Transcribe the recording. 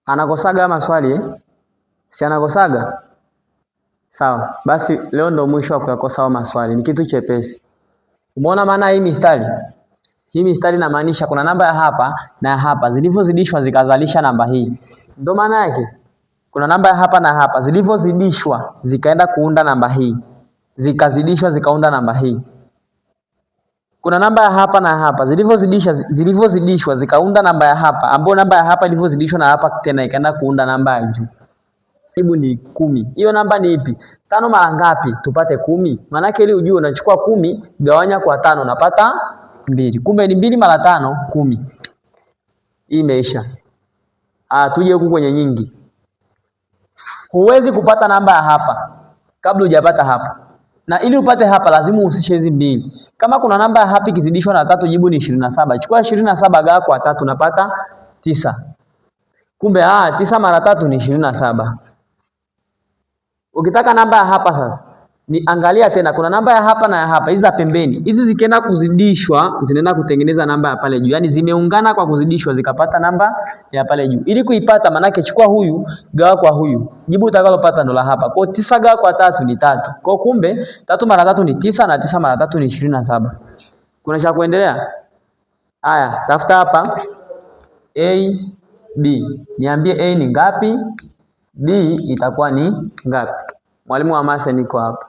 Anakosaga maswali Si anakosaga? Sawa. Basi leo ndo mwisho wa kuyakosa maswali. Ni kitu chepesi. Umeona maana hii mistari? Hii mistari inamaanisha kuna namba ya hapa na ya hapa zilivyozidishwa zikazalisha namba hii. Ndio maana yake. Kuna namba ya hapa na hapa zilivyozidishwa zikaenda kuunda namba hii. Zikazidishwa zikaunda namba hii. Kuna namba ya hapa na hapa zilivyozidishwa zikaunda namba ya hapa, ambapo namba ya hapa ilivyozidishwa na hapa tena ikaenda kuunda namba ya juu. Jibu ni 10. Hiyo namba ni ipi? 5 mara ngapi tupate 10? Maana yake ili ujue unachukua 10 gawanya kwa 5 unapata 2. Kumbe ni 2 mara 5 10. Hii imeisha. Tuje huku kwenye nyingi. Huwezi kupata namba ya hapa kabla hujapata hapa. Na ili upate hapa lazima uhusishe hizi mbili. Kama kuna namba ya hapa ikizidishwa na 3 jibu ni 27. Chukua 27 gawa kwa 3 unapata 9. Kumbe 9 mara 3 ni 27. Ukitaka namba ya hapa sasa, ni angalia tena kuna namba ya hapa na ya hapa, hizi za pembeni. Hizi zikienda kuzidishwa, zinaenda kutengeneza namba ya pale juu. Yaani zimeungana kwa kuzidishwa zikapata namba ya pale juu. Ili kuipata manake chukua huyu gawa kwa huyu. Jibu utakalopata ndo la hapa. Kwa 9 gawa kwa 3 ni 3. Kwa kumbe 3 mara 3 ni 9 na 9 mara 3 ni 27. Kuna cha kuendelea? Haya, tafuta hapa A B. Niambie A ni ngapi? D itakuwa ni ngapi? Mwalimu wa math niko hapa.